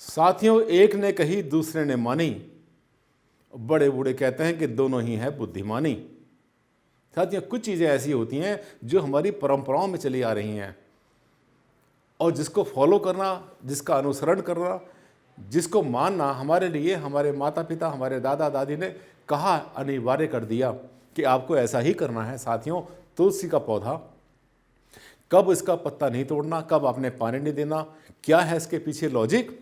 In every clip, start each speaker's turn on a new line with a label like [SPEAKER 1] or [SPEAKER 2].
[SPEAKER 1] साथियों, एक ने कही दूसरे ने मानी। बड़े बूढ़े कहते हैं कि दोनों ही है बुद्धिमानी। साथियों, कुछ चीज़ें ऐसी होती हैं जो हमारी परंपराओं में चली आ रही हैं और जिसको फॉलो करना, जिसका अनुसरण करना, जिसको मानना हमारे लिए हमारे माता पिता, हमारे दादा दादी ने कहा, अनिवार्य कर दिया कि आपको ऐसा ही करना है। साथियों, तुलसी का पौधा, कब इसका पत्ता नहीं तोड़ना, कब आपने पानी नहीं देना, क्या है इसके पीछे लॉजिक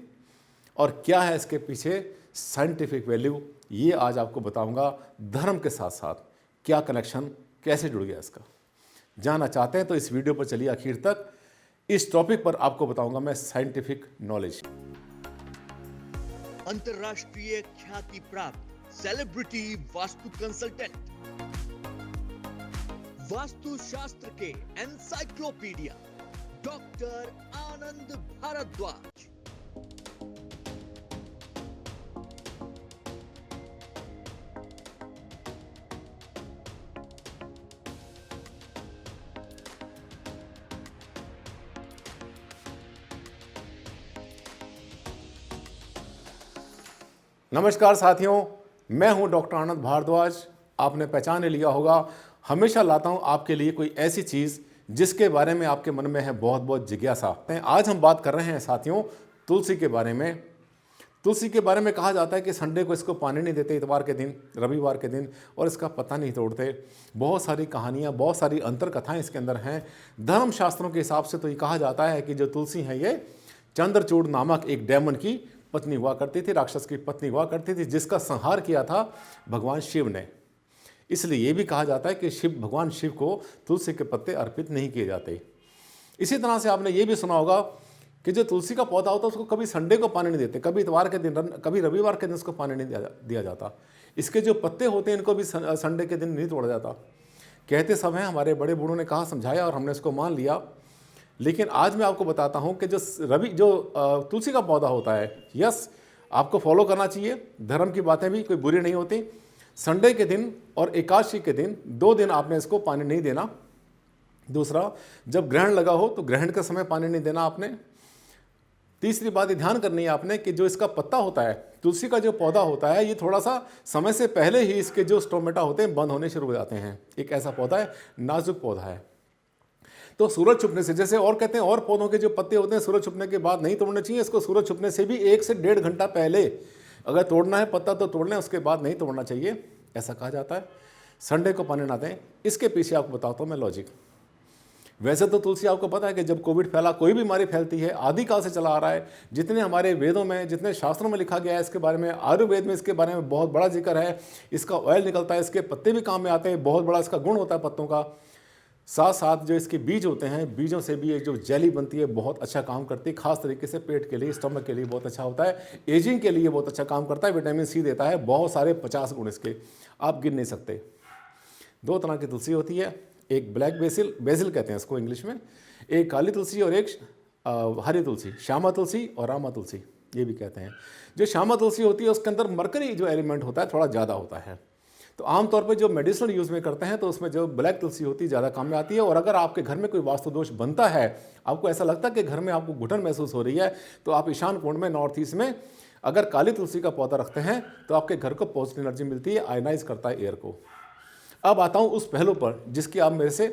[SPEAKER 1] और क्या है इसके पीछे साइंटिफिक वैल्यू, ये आज आपको बताऊंगा। धर्म के साथ साथ क्या कनेक्शन, कैसे जुड़ गया इसका, जानना चाहते हैं तो इस वीडियो पर चलिए आखिर तक। इस टॉपिक पर आपको बताऊंगा मैं साइंटिफिक नॉलेज।
[SPEAKER 2] अंतरराष्ट्रीय ख्याति प्राप्त सेलिब्रिटी वास्तु कंसल्टेंट, वास्तु शास्त्र के एनसाइक्लोपीडिया डॉक्टर आनंद भारद्वाज।
[SPEAKER 1] नमस्कार साथियों, मैं हूं डॉक्टर आनंद भारद्वाज। आपने पहचान लिया होगा, हमेशा लाता हूं आपके लिए कोई ऐसी चीज़ जिसके बारे में आपके मन में है बहुत बहुत जिज्ञासा। आज हम बात कर रहे हैं साथियों तुलसी के बारे में। तुलसी के बारे में कहा जाता है कि संडे को इसको पानी नहीं देते, इतवार के दिन, रविवार के दिन, और इसका पत्ता नहीं तोड़ते। बहुत सारी कहानियाँ, बहुत सारी अंतर कथाएँ इसके अंदर हैं। धर्मशास्त्रों के हिसाब से तो ये कहा जाता है कि जो तुलसी है ये चंद्रचूड़ नामक एक डेमन की पत्नी हुआ करती थी, राक्षस की पत्नी हुआ करती थी, जिसका संहार किया था भगवान शिव ने। इसलिए ये भी कहा जाता है कि भगवान शिव को तुलसी के पत्ते अर्पित नहीं किए जाते। इसी तरह से आपने ये भी सुना होगा कि जो तुलसी का पौधा होता है उसको कभी संडे को पानी नहीं देते, कभी इतवार के दिन, कभी रविवार के दिन उसको पानी नहीं दिया जाता। इसके जो पत्ते होते हैं इनको भी संडे के दिन नहीं तोड़ा जाता। कहते सब हैं, हमारे बड़े बूढ़ों ने कहा, समझाया और हमने इसको मान लिया। लेकिन आज मैं आपको बताता हूं कि जो तुलसी का पौधा होता है, यस, आपको फॉलो करना चाहिए। धर्म की बातें भी कोई बुरी नहीं होती। संडे के दिन और एकादशी के दिन 2 दिन आपने इसको पानी नहीं देना। दूसरा, जब ग्रहण लगा हो तो ग्रहण के समय पानी नहीं देना आपने। तीसरी बात ये ध्यान करनी है आपने कि जो इसका पत्ता होता है, तुलसी का जो पौधा होता है, ये थोड़ा सा समय से पहले ही इसके जो स्टोमेटा होते हैं बंद होने शुरू हो जाते हैं। एक ऐसा पौधा है, नाजुक पौधा है। तो सूरज छुपने से, जैसे और कहते हैं और पौधों के जो पत्ते होते हैं सूरज छुपने के बाद नहीं तोड़ने चाहिए, इसको सूरज छुपने से भी 1 से 1.5 घंटा पहले अगर तोड़ना है पत्ता तो तोड़ लें, उसके बाद नहीं तोड़ना चाहिए, ऐसा कहा जाता है। संडे को पानी ना दें। इसके पीछे आपको बताता हूँ मैं लॉजिक। वैसे तो तुलसी, आपको पता है कि जब कोविड फैला, कोई भी बीमारी फैलती है, आदिकाल से चला आ रहा है। जितने हमारे वेदों में, जितने शास्त्रों में लिखा गया है इसके बारे में, आयुर्वेद में इसके बारे में बहुत बड़ा जिक्र है। इसका ऑयल निकलता है, इसके पत्ते भी काम में आते हैं, बहुत बड़ा इसका गुण होता है पत्तों का। साथ साथ जो इसके बीज होते हैं, बीजों से भी एक जो जेली बनती है बहुत अच्छा काम करती है। खास तरीके से पेट के लिए, स्टमक के लिए बहुत अच्छा होता है। एजिंग के लिए बहुत अच्छा काम करता है। विटामिन सी देता है। बहुत सारे 50 गुण इसके आप गिन नहीं सकते। 2 तरह की तुलसी होती है, एक ब्लैक बेसिल कहते हैं इसको इंग्लिश में, एक काली तुलसी और एक हरी तुलसी, श्यामा तुलसी और रामा तुलसी ये भी कहते हैं। जो श्यामा तुलसी होती है उसके अंदर मरकरी जो एलिमेंट होता है थोड़ा ज़्यादा होता है। तो आमतौर पे जो मेडिसिनल यूज़ में करते हैं तो उसमें जो ब्लैक तुलसी होती है ज़्यादा काम में आती है। और अगर आपके घर में कोई वास्तु दोष बनता है, आपको ऐसा लगता है कि घर में आपको घुटन महसूस हो रही है, तो आप ईशान कोण में, नॉर्थ ईस्ट में अगर काली तुलसी का पौधा रखते हैं तो आपके घर को पॉजिटिव एनर्जी मिलती है, आयनाइज करता है एयर को। अब आता हूँ उस पहलू पर जिसकी आप मेरे से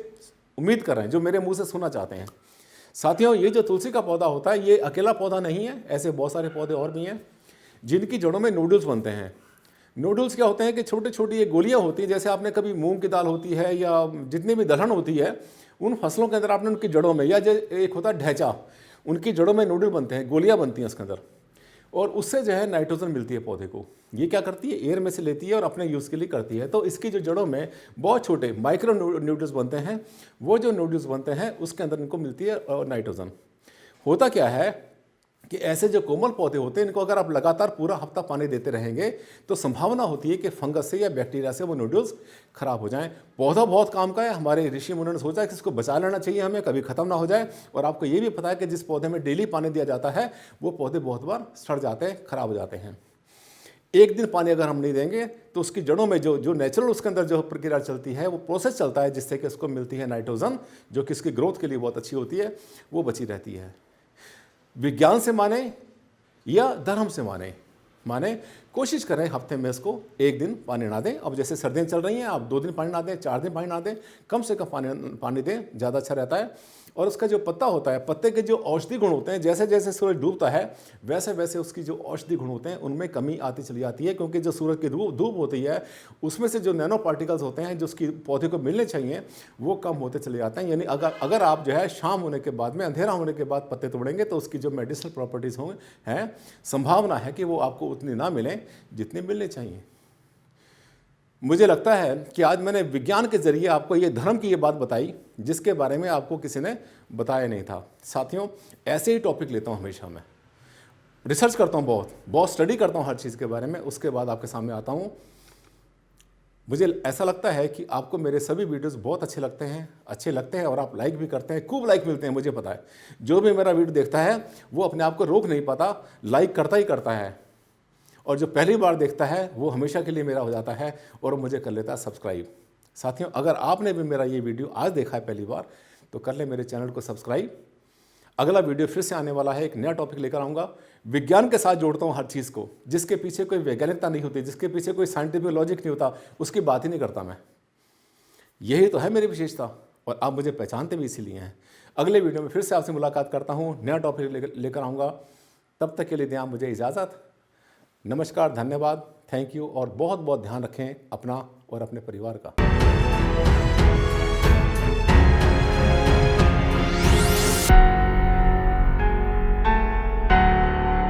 [SPEAKER 1] उम्मीद कर रहे हैं, जो मेरे मुँह से सुनना चाहते हैं। साथियों, ये जो तुलसी का पौधा होता है ये अकेला पौधा नहीं है, ऐसे बहुत सारे पौधे और भी हैं जिनकी जड़ों में नूडल्स बनते हैं। नूडल्स क्या होते हैं कि छोटी छोटी ये गोलियां होती हैं, जैसे आपने कभी मूंग की दाल होती है या जितनी भी दलहन होती है, उन फसलों के अंदर आपने उनकी जड़ों में, या जो एक होता है ढैंचा, उनकी जड़ों में नूडल बनते हैं, गोलियां बनती हैं उसके अंदर, और उससे जो है नाइट्रोजन मिलती है पौधे को। ये क्या करती है, एयर में से लेती है और अपने यूज़ के लिए करती है। तो इसकी जो जड़ों में बहुत छोटे माइक्रो नूडल्स बनते हैं, वो जो नूडल्स बनते हैं उसके अंदर इनको मिलती है नाइट्रोजन। होता क्या है कि ऐसे जो कोमल पौधे होते हैं इनको अगर आप लगातार पूरा हफ्ता पानी देते रहेंगे तो संभावना होती है कि फंगस से या बैक्टीरिया से वो नूडल्स खराब हो जाएं। पौधा बहुत काम का है। हमारे ऋषि मुनियों ने सोचा कि इसको बचा लेना चाहिए हमें, कभी ख़त्म ना हो जाए। और आपको ये भी पता है कि जिस पौधे में डेली पानी दिया जाता है वो पौधे बहुत बार सड़ जाते हैं, खराब हो जाते हैं। एक दिन पानी अगर हम नहीं देंगे तो उसकी जड़ों में जो नेचुरल उसके अंदर जो प्रक्रिया चलती है, वो प्रोसेस चलता है जिससे कि उसको मिलती है नाइट्रोजन, जो कि इसकी ग्रोथ के लिए बहुत अच्छी होती है, वो बची रहती है। विज्ञान से माने या धर्म से माने कोशिश करें हफ्ते में इसको एक दिन पानी ना दें। अब जैसे सर्दियाँ चल रही हैं, आप 2 दिन पानी ना दें, 4 दिन पानी ना दें, कम से कम पानी दें, ज़्यादा अच्छा रहता है। और उसका जो पत्ता होता है, पत्ते के जो औषधि गुण होते हैं, जैसे जैसे सूरज डूबता है वैसे वैसे उसकी जो औषधि गुण होते हैं उनमें कमी आती चली जाती है, क्योंकि जो सूरज की धूप होती है उसमें से जो नैनो पार्टिकल्स होते हैं जो उसकी पौधे को मिलने चाहिए वो कम होते चले जाते हैं। यानी अगर आप जो है शाम होने के बाद में, अंधेरा होने के बाद पत्ते तोड़ेंगे तो उसकी जो मेडिसिनल प्रॉपर्टीज़ हैं, संभावना है कि वो आपको उतनी ना मिलें जितनी मिलनी चाहिए। मुझे लगता है कि आज मैंने विज्ञान के जरिए आपको ये धर्म की ये बात बताई जिसके बारे में आपको किसी ने बताया नहीं था। साथियों, ऐसे ही टॉपिक लेता हूँ हमेशा, मैं रिसर्च करता हूँ, बहुत स्टडी करता हूँ हर चीज़ के बारे में, उसके बाद आपके सामने आता हूँ। मुझे ऐसा लगता है कि आपको मेरे सभी वीडियोस बहुत अच्छे लगते हैं और आप लाइक भी करते हैं, खूब लाइक मिलते हैं, मुझे पता है। जो भी मेरा वीडियो देखता है वो अपने आप को रोक नहीं पाता, लाइक करता ही करता है। और जो पहली बार देखता है वो हमेशा के लिए मेरा हो जाता है और मुझे कर लेता है सब्सक्राइब। साथियों, अगर आपने भी मेरा ये वीडियो आज देखा है पहली बार तो कर ले मेरे चैनल को सब्सक्राइब। अगला वीडियो फिर से आने वाला है, एक नया टॉपिक लेकर आऊँगा। विज्ञान के साथ जोड़ता हूँ हर चीज़ को, जिसके पीछे कोई वैज्ञानिकता नहीं होती, जिसके पीछे कोई साइंटिफिक लॉजिक नहीं होता, उसकी बात ही नहीं करता मैं। यही तो है मेरी विशेषता और आप मुझे पहचानते भी इसीलिए हैं। अगले वीडियो में फिर से आपसे मुलाकात करता हूँ, नया टॉपिक लेकर आऊँगा। तब तक के लिए दें आप मुझे इजाज़त। नमस्कार, धन्यवाद, थैंक यू और बहुत बहुत ध्यान रखें अपना और अपने परिवार का।